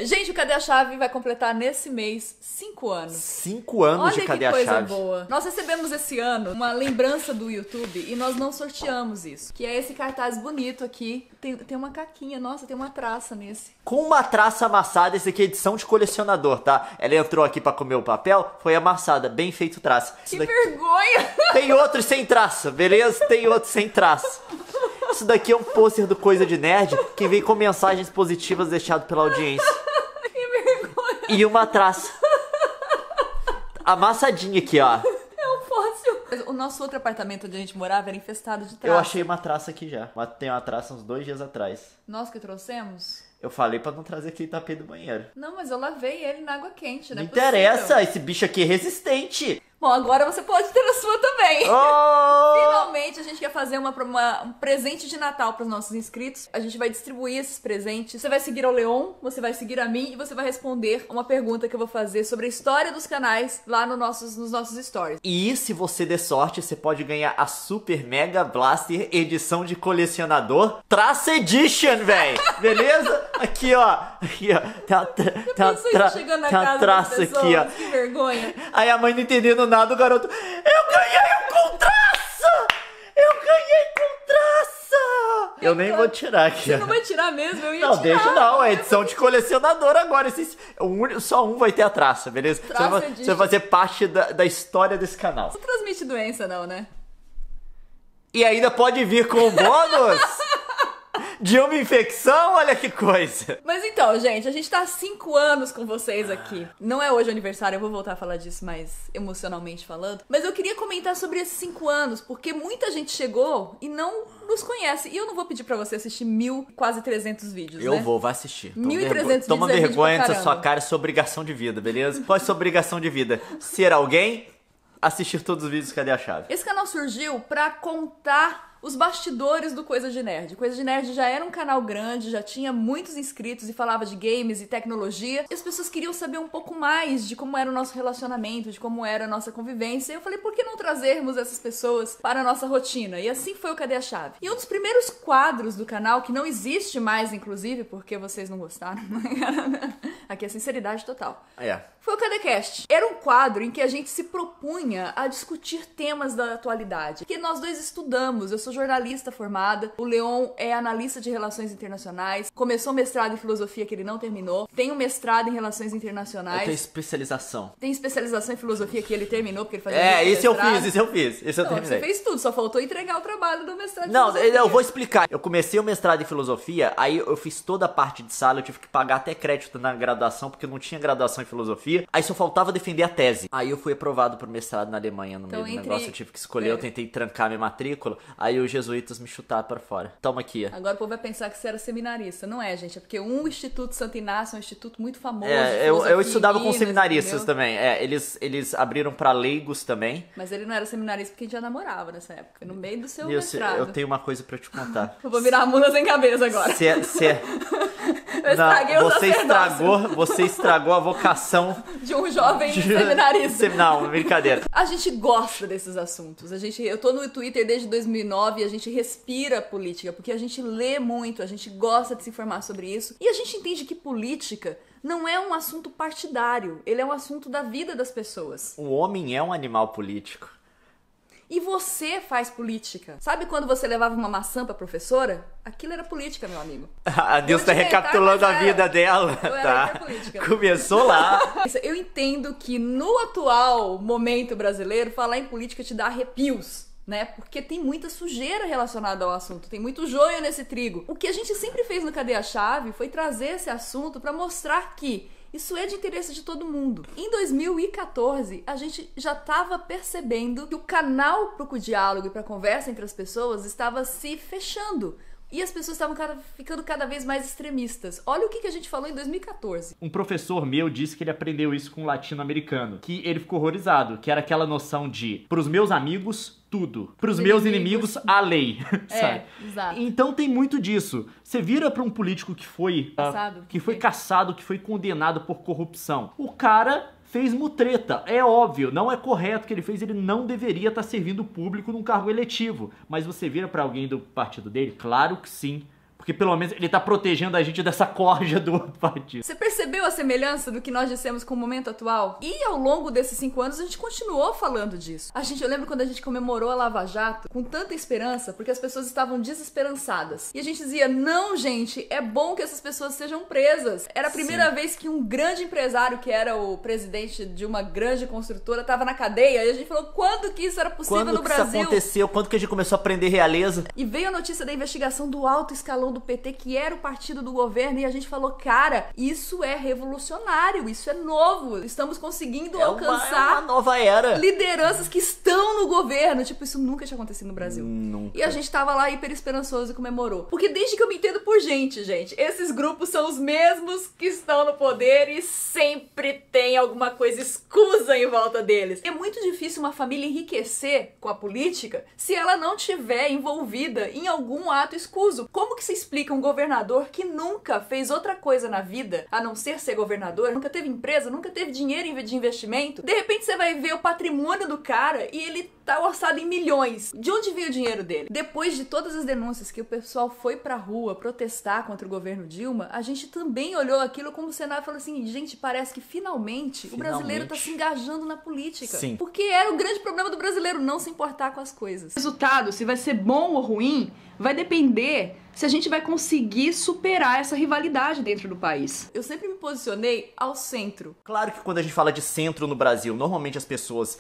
Gente, o Cadê a Chave vai completar nesse mês 5 anos. 5 anos de Cadê a Chave. Olha que coisa boa. Nós recebemos esse ano uma lembrança do YouTube e nós não sorteamos isso. Que é esse cartaz bonito aqui. Tem uma caquinha, nossa, tem uma traça nesse. Com uma traça amassada, esse aqui é edição de colecionador, tá? Ela entrou aqui pra comer o papel, foi amassada, bem feito traça. Que vergonha! Tem outros sem traça, beleza? Tem outros sem traça. Isso daqui é um pôster do Coisa de Nerd que vem com mensagens positivas deixadas pela audiência. Que vergonha! E uma traça. Amassadinha aqui, ó. É um fóssil. O nosso outro apartamento onde a gente morava era infestado de traça. Eu achei uma traça aqui já. Tem uma traça uns 2 dias atrás. Nós que trouxemos? Eu falei pra não trazer aquele tapete do banheiro. Não, mas eu lavei ele na água quente, né? Não interessa, esse bicho aqui é resistente. Bom, agora você pode ter a sua também. Oh! Finalmente a gente quer fazer um presente de Natal para os nossos inscritos. A gente vai distribuir esses presentes. Você vai seguir ao Leon, você vai seguir a mim e você vai responder uma pergunta que eu vou fazer sobre a história dos canais lá nos nossos stories. E se você der sorte, você pode ganhar a Super Mega Blaster edição de colecionador Traça Edition, véi. Beleza? Aqui, ó. Aqui, ó. Tem uma traça aqui, ó. Que vergonha. Aí a mãe não entendendo nada, o garoto... Eu ganhei com traça! Eu ganhei com traça! Eu nem vou tirar aqui. Você não vai tirar mesmo? Eu ia não, tirar. Deixa não, é edição de colecionador agora. Só um vai ter a traça, beleza? Você vai fazer parte da história desse canal. Não transmite doença não, né? E ainda pode vir com bônus de uma infecção, olha que coisa. Mas então, gente, a gente tá há 5 anos com vocês aqui. Não é hoje o aniversário, eu vou voltar a falar disso mais emocionalmente falando. Mas eu queria comentar sobre esses 5 anos, porque muita gente chegou e não nos conhece. E eu não vou pedir pra você assistir quase 300 vídeos, né? Eu vou, vai assistir. 1.300 vídeos. Toma vergonha dessa sua cara, isso é obrigação de vida, beleza? Qual é a sua obrigação de vida? Ser alguém, assistir todos os vídeos, Cadê a Chave? Esse canal surgiu pra contar os bastidores do Coisa de Nerd. Coisa de Nerd já era um canal grande, já tinha muitos inscritos e falava de games e tecnologia. E as pessoas queriam saber um pouco mais de como era o nosso relacionamento, de como era a nossa convivência. E eu falei, por que não trazermos essas pessoas para a nossa rotina? E assim foi o Cadê a Chave. E um dos primeiros quadros do canal, que não existe mais, inclusive, porque vocês não gostaram. Aqui é sinceridade total. Foi o CadeCast. Era um quadro em que a gente se propunha a discutir temas da atualidade. Que nós dois estudamos. Eu sou jornalista formada, o Leon é analista de relações internacionais, começou mestrado em filosofia que ele não terminou, tem um mestrado em relações internacionais. Eu tenho especialização. Tem especialização em filosofia que ele terminou, porque ele fazia esse eu fiz. Esse eu terminei. Você fez tudo, só faltou entregar o trabalho do mestrado em filosofia. Não, eu vou explicar. Eu comecei o mestrado em filosofia, aí eu fiz toda a parte de sala, eu tive que pagar até crédito na graduação, porque eu não tinha graduação em filosofia, aí só faltava defender a tese. Aí eu fui aprovado pro mestrado na Alemanha no meio do negócio, eu tive que escolher, eu tentei trancar minha matrícula, aí os jesuítas me chutaram para fora. Toma aqui, ó. Agora o povo vai pensar que você era seminarista. Não é, gente. É porque o Instituto Santo Inácio é um instituto muito famoso. Eu estudava com seminaristas, entendeu? Também. Eles abriram para leigos também. Mas ele não era seminarista porque a gente já namorava nessa época. No meio do seu mestrado. Eu tenho uma coisa para te contar. Eu vou virar a mula sem cabeça agora. Você estragou a vocação de um jovem seminarista. Não, brincadeira. A gente gosta desses assuntos. Eu tô no Twitter desde 2009 e a gente respira política, porque a gente lê muito, a gente gosta de se informar sobre isso. E a gente entende que política não é um assunto partidário, ele é um assunto da vida das pessoas. O homem é um animal político. E você faz política. Sabe quando você levava uma maçã pra professora? Aquilo era política, meu amigo. A Deus tá recapitulando a vida dela. Tá. Começou lá. Eu entendo que no atual momento brasileiro, falar em política te dá arrepios, né? Porque tem muita sujeira relacionada ao assunto, tem muito joio nesse trigo. O que a gente sempre fez no Cadê a Chave foi trazer esse assunto pra mostrar que isso é de interesse de todo mundo. Em 2014, a gente já estava percebendo que o canal pro diálogo e pra conversa entre as pessoas estava se fechando. E as pessoas estavam ficando cada vez mais extremistas. Olha o que a gente falou em 2014. Um professor meu disse que ele aprendeu isso com um latino-americano, que ele ficou horrorizado, que era aquela noção de, pros meus amigos, tudo. Pros meus inimigos, a lei. Sabe? Exato. Então tem muito disso. Você vira pra um político que foi caçado, que foi condenado por corrupção. O cara fez mutreta. É óbvio, não é correto o que ele fez, ele não deveria estar servindo o público num cargo eletivo. Mas você vira pra alguém do partido dele? Claro que sim. porque pelo menos ele tá protegendo a gente dessa corja do outro partido. Você percebeu a semelhança do que nós dissemos com o momento atual? E ao longo desses 5 anos a gente continuou falando disso. Eu lembro quando a gente comemorou a Lava Jato com tanta esperança, porque as pessoas estavam desesperançadas. E a gente dizia, não, gente, é bom que essas pessoas sejam presas. Era a primeira vez que um grande empresário, que era o presidente de uma grande construtora, estava na cadeia. E a gente falou, quando que isso era possível no Brasil? Quando que isso aconteceu? Quando que a gente começou a prender realeza? E veio a notícia da investigação do alto escalão do PT, que era o partido do governo, e a gente falou, cara, isso é revolucionário, isso é novo. Estamos conseguindo alcançar uma nova era. Lideranças que estão no governo. Tipo, isso nunca tinha acontecido no Brasil. Nunca. E a gente tava lá hiper esperançoso e comemorou. Porque desde que eu me entendo por gente, esses grupos são os mesmos que estão no poder e sempre tem alguma coisa escusa em volta deles. É muito difícil uma família enriquecer com a política se ela não tiver envolvida em algum ato escuso. Como que se explica um governador que nunca fez outra coisa na vida a não ser governador, nunca teve empresa, nunca teve dinheiro de investimento? De repente você vai ver o patrimônio do cara e ele tá orçado em milhões. De onde veio o dinheiro dele? Depois de todas as denúncias que o pessoal foi pra rua protestar contra o governo Dilma, a gente também olhou aquilo como cenário e falou assim, gente, parece que finalmente o brasileiro tá se engajando na política. Sim. Porque era o grande problema do brasileiro, não se importar com as coisas. O resultado, se vai ser bom ou ruim, vai depender se a gente vai conseguir superar essa rivalidade dentro do país. Eu sempre me posicionei ao centro. Claro que quando a gente fala de centro no Brasil, normalmente as pessoas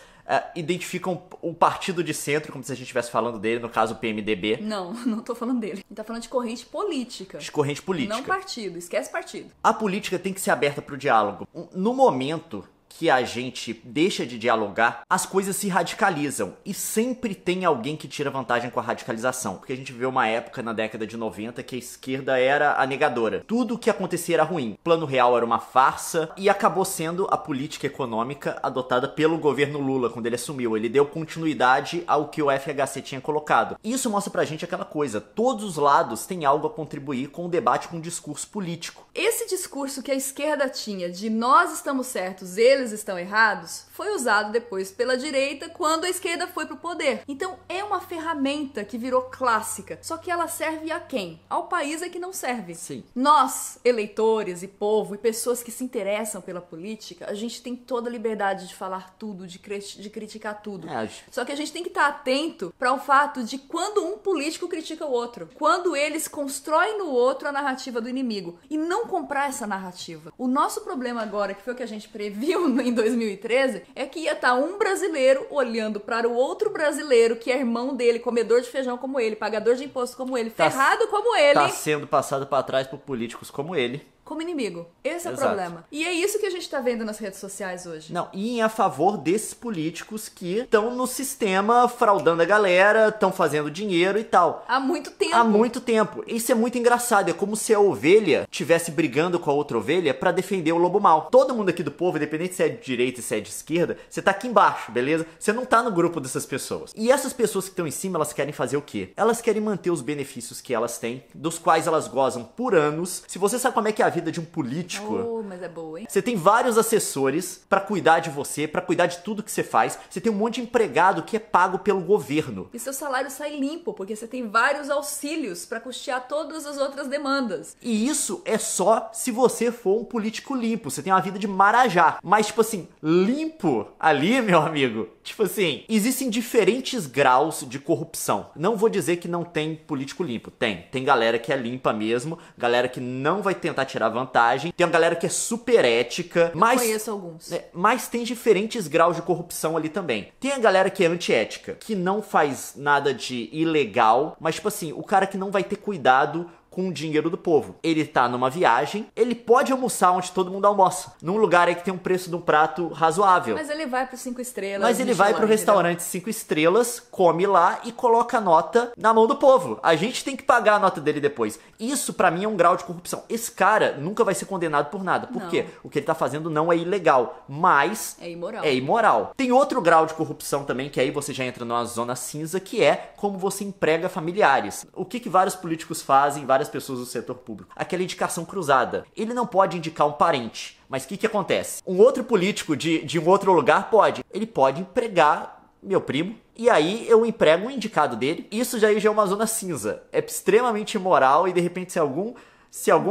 identificam o partido de centro como se a gente estivesse falando dele, no caso o PMDB. Não tô falando dele. A gente tá falando de corrente política. De corrente política. Não partido, esquece partido. A política tem que ser aberta pro diálogo. No momento que a gente deixa de dialogar, as coisas se radicalizam. E sempre tem alguém que tira vantagem com a radicalização. Porque a gente viveu uma época na década de 90 que a esquerda era a negadora. Tudo o que acontecia era ruim. O Plano Real era uma farsa e acabou sendo a política econômica adotada pelo governo Lula quando ele assumiu. Ele deu continuidade ao que o FHC tinha colocado. Isso mostra pra gente aquela coisa. Todos os lados têm algo a contribuir com o debate, com o discurso político. Esse discurso que a esquerda tinha de nós estamos certos, eles estão errados, foi usado depois pela direita quando a esquerda foi pro poder. Então é uma ferramenta que virou clássica, só que ela serve a quem? Ao país é que não serve. Sim. Nós, eleitores e povo e pessoas que se interessam pela política, a gente tem toda a liberdade de falar tudo, de criticar tudo. Só que a gente tem que estar atento para o fato de quando um político critica o outro, quando eles constroem no outro a narrativa do inimigo e não comprar essa narrativa. O nosso problema agora, que foi o que a gente previu em 2013, é que ia estar um brasileiro olhando para o outro brasileiro que é irmão dele, comedor de feijão como ele, pagador de imposto como ele, ferrado como ele. Tá sendo passado para trás por políticos como ele. Como inimigo. Esse é o Exato. problema. E é isso que a gente tá vendo nas redes sociais hoje. Não, e a favor desses políticos que estão no sistema fraudando a galera, estão fazendo dinheiro e tal. Há muito tempo. Há muito tempo. Isso é muito engraçado. É como se a ovelha estivesse brigando com a outra ovelha pra defender o lobo mau. Todo mundo aqui do povo, independente se é de direita e se é de esquerda, você tá aqui embaixo, beleza? Você não tá no grupo dessas pessoas. E essas pessoas que estão em cima, elas querem fazer o quê? Elas querem manter os benefícios que elas têm, dos quais elas gozam por anos. Se você sabe como é que é a vida de um político... Oh, mas é boa, hein? Você tem vários assessores pra cuidar de você, pra cuidar de tudo que você faz. Você tem um monte de empregado que é pago pelo governo. E seu salário sai limpo, porque você tem vários auxílios pra custear todas as outras demandas. E isso é só se você for um político limpo. Você tem uma vida de marajá. Mas, tipo assim, limpo ali, meu amigo. Tipo assim, existem diferentes graus de corrupção. Não vou dizer que não tem político limpo. Tem. Tem galera que é limpa mesmo. Galera que não vai tentar tirar vantagem. Tem uma galera que é super ética. Mas conheço alguns. Mas tem diferentes graus de corrupção ali também. Tem a galera que é antiética, que não faz nada de ilegal. Mas, tipo assim, o cara que não vai ter cuidado com o dinheiro do povo. Ele tá numa viagem, ele pode almoçar onde todo mundo almoça. Num lugar aí que tem um preço de um prato razoável. Mas ele vai pro 5 estrelas. Mas ele vai pro restaurante 5 estrelas, come lá e coloca a nota na mão do povo. A gente tem que pagar a nota dele depois. Isso pra mim é um grau de corrupção. Esse cara nunca vai ser condenado por nada. Por quê? O que ele tá fazendo não é ilegal, mas é imoral. É imoral. Tem outro grau de corrupção também, que aí você já entra numa zona cinza, que é como você emprega familiares. O que vários políticos fazem, várias pessoas do setor público? Aquela indicação cruzada. Ele não pode indicar um parente. Mas o que acontece? Um outro político de um outro lugar pode. Ele pode empregar meu primo. E aí eu emprego um indicado dele. Isso já é uma zona cinza. É extremamente imoral e de repente se algum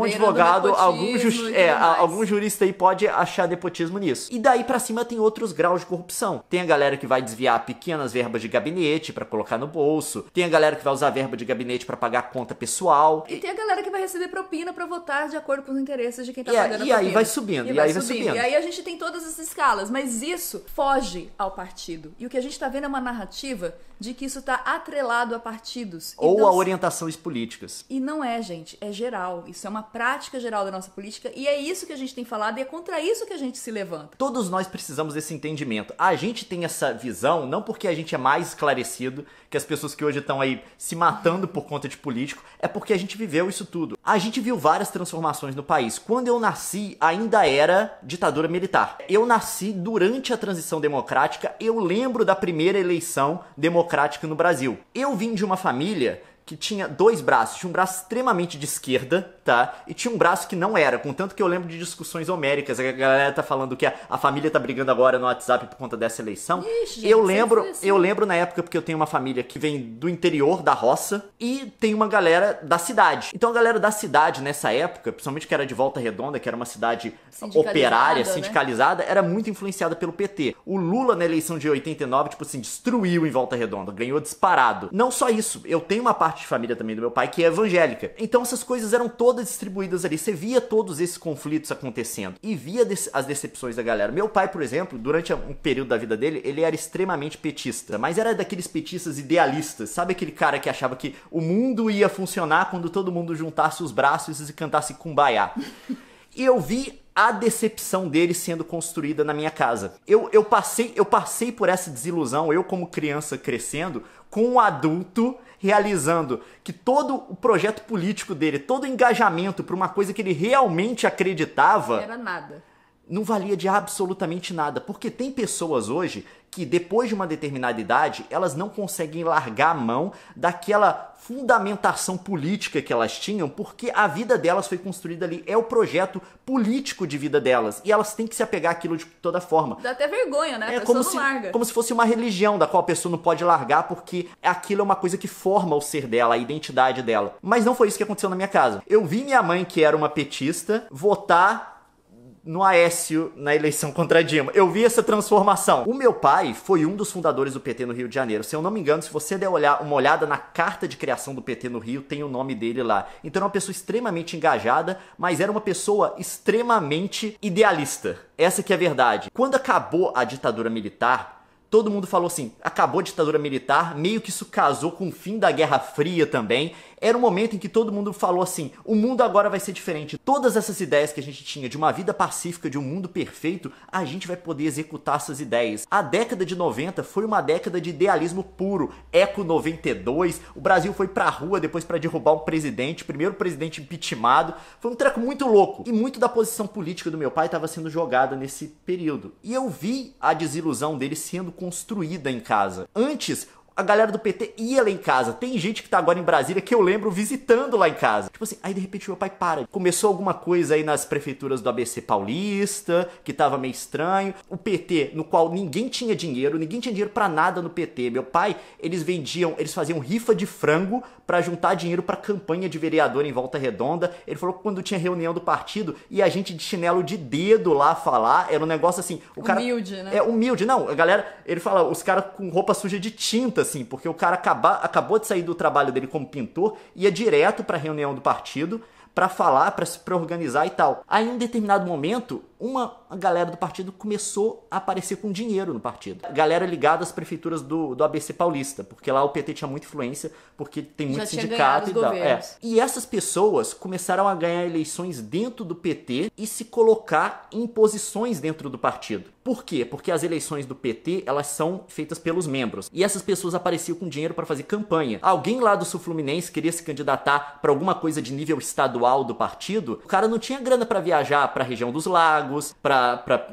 advogado, algum jurista aí pode achar nepotismo nisso. E daí pra cima tem outros graus de corrupção. Tem a galera que vai desviar pequenas verbas de gabinete pra colocar no bolso. Tem a galera que vai usar verba de gabinete pra pagar conta pessoal. E tem a galera que vai receber propina pra votar de acordo com os interesses de quem tá pagando a propina. E aí vai subindo, e aí vai subindo. E aí a gente tem todas essas escalas, mas isso foge ao partido. E o que a gente tá vendo é uma narrativa de que isso tá atrelado a partidos. Ou a orientações políticas. E não é, gente, é geral. Isso é uma prática geral da nossa política e é isso que a gente tem falado e é contra isso que a gente se levanta. Todos nós precisamos desse entendimento. A gente tem essa visão não porque a gente é mais esclarecido que as pessoas que hoje estão aí se matando por conta de político, é porque a gente viveu isso tudo. A gente viu várias transformações no país. Quando eu nasci, ainda era ditadura militar. Eu nasci durante a transição democrática, eu lembro da primeira eleição democrática no Brasil. Eu vim de uma família que tinha dois braços. Tinha um braço extremamente de esquerda, tá? E tinha um braço que não era. Contanto que eu lembro de discussões homéricas. A galera tá falando que a família tá brigando agora no WhatsApp por conta dessa eleição. Ixi, gente, eu lembro na época porque eu tenho uma família que vem do interior da roça e tem uma galera da cidade. Então a galera da cidade nessa época, principalmente que era de Volta Redonda, que era uma cidade operária, sindicalizada, né? Era muito influenciada pelo PT. O Lula na eleição de 89, tipo assim, destruiu em Volta Redonda, ganhou disparado. Não só isso, eu tenho uma parte de família também do meu pai que é evangélica. Então essas coisas eram todas distribuídas ali. Você via todos esses conflitos acontecendo e via as decepções da galera. Meu pai, por exemplo, durante um período da vida dele, ele era extremamente petista, mas era daqueles petistas idealistas. Sabe aquele cara que achava que o mundo ia funcionar quando todo mundo juntasse os braços e cantasse Kumbaya? E eu vi a decepção dele sendo construída na minha casa. Eu passei por essa desilusão, eu como criança crescendo, com um adulto realizando que todo o projeto político dele, todo o engajamento para uma coisa que ele realmente acreditava... Era nada. Não valia de absolutamente nada. Porque tem pessoas hoje que depois de uma determinada idade, elas não conseguem largar a mão daquela fundamentação política que elas tinham, porque a vida delas foi construída ali. É o projeto político de vida delas. E elas têm que se apegar àquilo de toda forma. Dá até vergonha, né? A pessoa não larga. Como se fosse uma religião da qual a pessoa não pode largar, porque aquilo é uma coisa que forma o ser dela, a identidade dela. Mas não foi isso que aconteceu na minha casa. Eu vi minha mãe, que era uma petista, votar no Aécio na eleição contra a Dilma. Eu vi essa transformação. O meu pai foi um dos fundadores do PT no Rio de Janeiro. Se eu não me engano, se você der uma olhada na carta de criação do PT no Rio, tem o nome dele lá. Então era uma pessoa extremamente engajada, mas era uma pessoa extremamente idealista. Essa que é a verdade. Quando acabou a ditadura militar, todo mundo falou assim, acabou a ditadura militar, meio que isso casou com o fim da Guerra Fria também. Era um momento em que todo mundo falou assim, o mundo agora vai ser diferente. Todas essas ideias que a gente tinha de uma vida pacífica, de um mundo perfeito, a gente vai poder executar essas ideias. A década de 90 foi uma década de idealismo puro. Eco 92, o Brasil foi pra rua depois pra derrubar um presidente, primeiro presidente impeachmentado. Foi um treco muito louco. E muito da posição política do meu pai estava sendo jogada nesse período. E eu vi a desilusão dele sendo construída em casa. Antes, a galera do PT ia lá em casa. Tem gente que tá agora em Brasília que eu lembro visitando lá em casa. Tipo assim, aí de repente meu pai para. Começou alguma coisa aí nas prefeituras do ABC Paulista, que tava meio estranho. O PT, no qual ninguém tinha dinheiro pra nada no PT. Meu pai, eles faziam rifa de frango pra juntar dinheiro pra campanha de vereador em Volta Redonda. Ele falou que quando tinha reunião do partido, e a gente de chinelo de dedo lá falar, era um negócio assim... Humilde, né? É, humilde. Não, a galera, ele fala, os caras com roupa suja de tinta, assim, porque o cara acabou de sair do trabalho dele como pintor, ia direto pra reunião do partido pra falar, pra se organizar e tal. Aí, em um determinado momento, a galera do partido começou a aparecer com dinheiro no partido. Galera ligada às prefeituras do ABC Paulista, porque lá o PT tinha muita influência, porque tem muito sindicato e tal. E essas pessoas começaram a ganhar eleições dentro do PT e se colocar em posições dentro do partido. Por quê? Porque as eleições do PT, elas são feitas pelos membros. E essas pessoas apareciam com dinheiro para fazer campanha. Alguém lá do Sul Fluminense queria se candidatar para alguma coisa de nível estadual do partido, o cara não tinha grana para viajar para a região dos lagos, cargos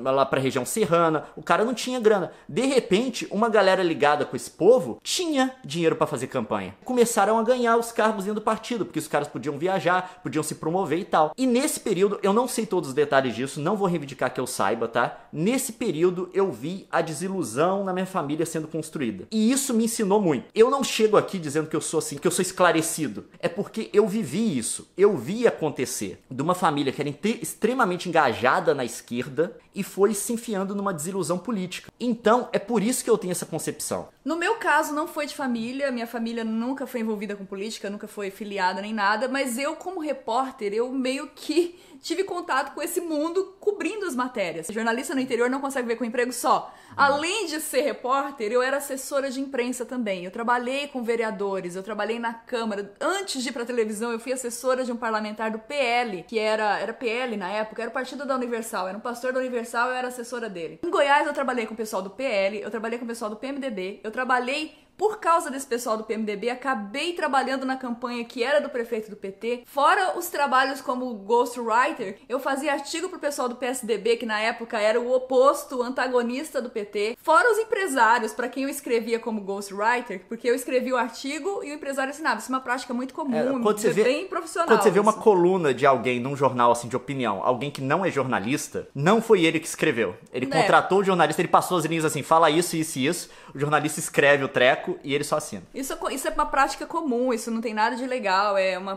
lá pra região serrana. O cara não tinha grana. De repente, uma galera ligada com esse povo tinha dinheiro pra fazer campanha. Começaram a ganhar os cargos dentro do partido, porque os caras podiam viajar, podiam se promover e tal. E nesse período, eu não sei todos os detalhes disso, não vou reivindicar que eu saiba, tá? Nesse período, eu vi a desilusão na minha família sendo construída. E isso me ensinou muito. Eu não chego aqui dizendo que eu sou assim, que eu sou esclarecido. É porque eu vivi isso. Eu vi acontecer de uma família que era extremamente engajada na esquerda e foi se enfiando numa desilusão política. Então, é por isso que eu tenho essa concepção. No meu caso, não foi de família, minha família nunca foi envolvida com política, nunca foi filiada nem nada, mas eu, como repórter, eu meio que tive contato com esse mundo cobrindo as matérias. Jornalista no interior não consegue ver com emprego só. Além de ser repórter, eu era assessora de imprensa também. Eu trabalhei com vereadores, eu trabalhei na Câmara. Antes de ir pra televisão, eu fui assessora de um parlamentar do PL, que era PL na época, era o partido da Universal, era um pastor da Universal, eu era assessora dele. Em Goiás, eu trabalhei com o pessoal do PL, eu trabalhei com o pessoal do PMDB, eu trabalhei por causa desse pessoal do PMDB, acabei trabalhando na campanha que era do prefeito do PT. Fora os trabalhos como ghostwriter, eu fazia artigo pro pessoal do PSDB, que na época era o oposto, o antagonista do PT. Fora os empresários, para quem eu escrevia como ghostwriter, porque eu escrevia o artigo e o empresário assinava. Isso é uma prática muito comum, bem profissional. Quando você vê uma coluna de alguém num jornal assim de opinião, alguém que não é jornalista, não foi ele que escreveu. Ele contratou o jornalista, ele passou as linhas assim, fala isso, isso e isso. O jornalista escreve o treco e ele só assina. Isso é uma prática comum, isso não tem nada de legal, é uma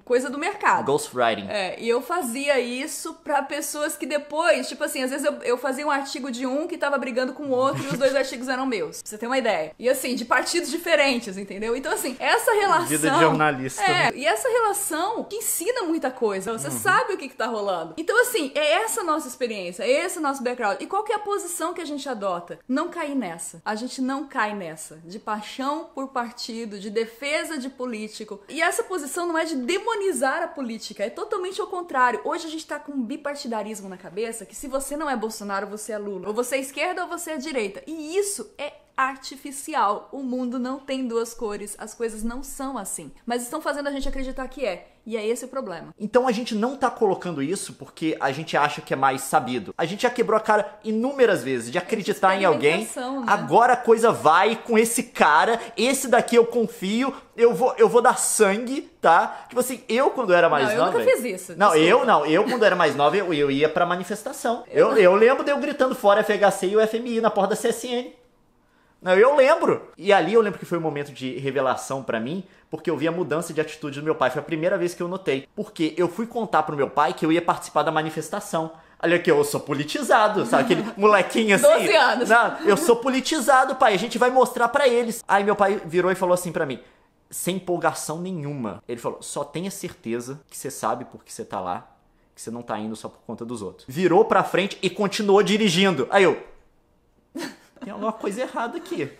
coisa do mercado. Ghostwriting. E eu fazia isso pra pessoas que depois, tipo assim, às vezes eu fazia um artigo de um que tava brigando com o outro e os dois artigos eram meus. Pra você ter uma ideia. E assim, de partidos diferentes, entendeu? Então assim, essa relação... Vida de jornalista. E essa relação que ensina muita coisa. Você sabe o que tá rolando. Então assim, é essa a nossa experiência, é esse o nosso background. E qual que é a posição que a gente adota? Não cair nessa. A gente não cai nessa. De paixão por partido, de defesa de político. E essa posição não é de demonizar a política, é totalmente ao contrário. Hoje a gente tá com um bipartidarismo na cabeça, que se você não é Bolsonaro, você é Lula. Ou você é esquerda ou você é direita. E isso é artificial. O mundo não tem duas cores, as coisas não são assim. Mas estão fazendo a gente acreditar que é. E é esse o problema. Então a gente não tá colocando isso porque a gente acha que é mais sabido. A gente já quebrou a cara inúmeras vezes de acreditar em alguém. Né? Agora a coisa vai com esse cara, esse daqui eu confio, eu vou dar sangue, tá? Tipo assim, eu quando era mais nova... eu nunca fiz isso. Eu quando era mais nova, eu ia pra manifestação. Eu lembro de eu gritando fora FHC e o FMI na porta da CSN. Não, eu lembro. E ali eu lembro que foi um momento de revelação pra mim, porque eu vi a mudança de atitude do meu pai. Foi a primeira vez que eu notei. Porque eu fui contar pro meu pai que eu ia participar da manifestação. Olha aqui, eu sou politizado, sabe? Aquele molequinho assim. 12 anos. Não, eu sou politizado, pai. A gente vai mostrar pra eles. Aí meu pai virou e falou assim pra mim, sem empolgação nenhuma. Ele falou, só tenha certeza que você sabe por que você tá lá, que você não tá indo só por conta dos outros. Virou pra frente e continuou dirigindo. Aí eu... Tem alguma coisa errada aqui.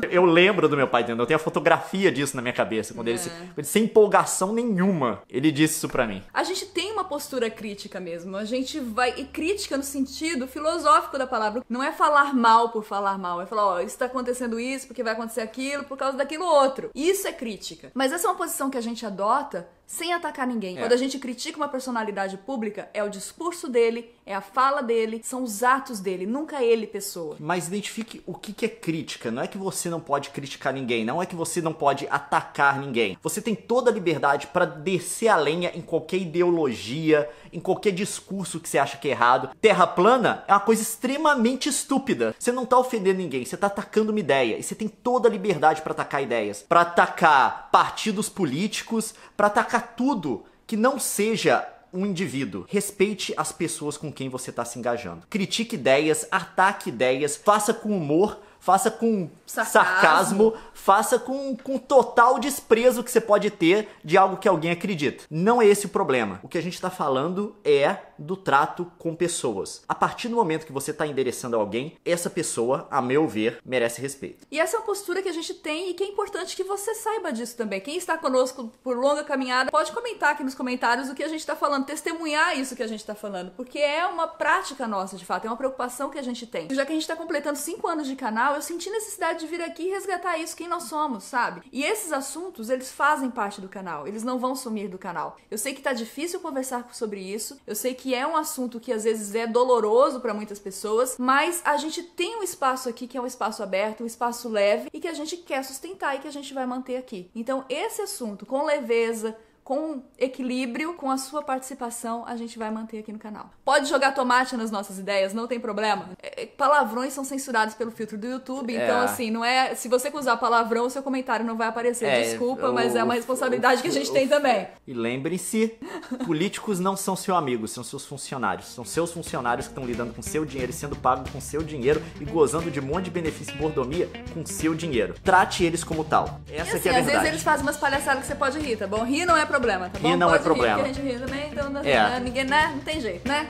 Eu lembro do meu pai dizendo, eu tenho a fotografia disso na minha cabeça. Quando ele, sem empolgação nenhuma, ele disse isso pra mim. A gente tem uma postura crítica mesmo. A gente vai... E crítica no sentido filosófico da palavra. Não é falar mal por falar mal. É falar, ó, isso tá acontecendo isso porque vai acontecer aquilo por causa daquilo outro. Isso é crítica. Mas essa é uma posição que a gente adota sem atacar ninguém. Quando a gente critica uma personalidade pública, é o discurso dele, é a fala dele, são os atos dele, nunca ele, pessoa. Mas identifique o que é crítica. Não é que você não pode criticar ninguém, não é que você não pode atacar ninguém. Você tem toda a liberdade para descer a lenha em qualquer ideologia, em qualquer discurso que você acha que é errado. Terra plana é uma coisa extremamente estúpida. Você não tá ofendendo ninguém, você tá atacando uma ideia. E você tem toda a liberdade para atacar ideias, para atacar partidos políticos, para atacar tudo que não seja um indivíduo. Respeite as pessoas com quem você está se engajando. Critique ideias, ataque ideias, faça com humor, faça com sarcasmo, faça com total desprezo que você pode ter de algo que alguém acredita. Não é esse o problema. O que a gente está falando é do trato com pessoas. A partir do momento que você está endereçando a alguém, essa pessoa, a meu ver, merece respeito. E essa é uma postura que a gente tem e que é importante que você saiba disso também. Quem está conosco por longa caminhada, pode comentar aqui nos comentários o que a gente está falando, testemunhar isso que a gente está falando, porque é uma prática nossa, de fato, é uma preocupação que a gente tem. Já que a gente está completando 5 anos de canal, canal, eu senti necessidade de vir aqui e resgatar isso, quem nós somos, sabe? E esses assuntos, eles fazem parte do canal, eles não vão sumir do canal. Eu sei que tá difícil conversar sobre isso, eu sei que é um assunto que às vezes é doloroso pra muitas pessoas, mas a gente tem um espaço aqui que é um espaço aberto, um espaço leve e que a gente quer sustentar e que a gente vai manter aqui. Então esse assunto com leveza, com equilíbrio, com a sua participação, a gente vai manter aqui no canal. Pode jogar tomate nas nossas ideias, não tem problema. Palavrões são censurados pelo filtro do YouTube, então assim, não é... Se você usar palavrão, o seu comentário não vai aparecer. Desculpa, mas é uma responsabilidade que a gente tem também. E lembre-se, políticos não são seu amigo, são seus funcionários. São seus funcionários que estão lidando com seu dinheiro e sendo pagos com seu dinheiro e gozando de um monte de benefício e mordomia com seu dinheiro. Trate eles como tal. Essa aqui é a verdade. Às vezes eles fazem umas palhaçadas que você pode rir, tá bom? Rir não é problema, tá bom? Rir não pode é problema. Rir, porque a gente ri também, então ninguém, não tem jeito, né?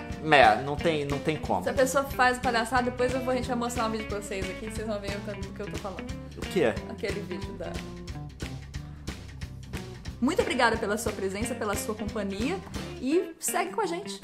Não tem como. Se a pessoa faz palhaçada, depois a gente vai mostrar um vídeo pra vocês aqui, vocês vão ver o que eu tô falando. O que é? Aquele vídeo da... Muito obrigada pela sua presença, pela sua companhia e segue com a gente.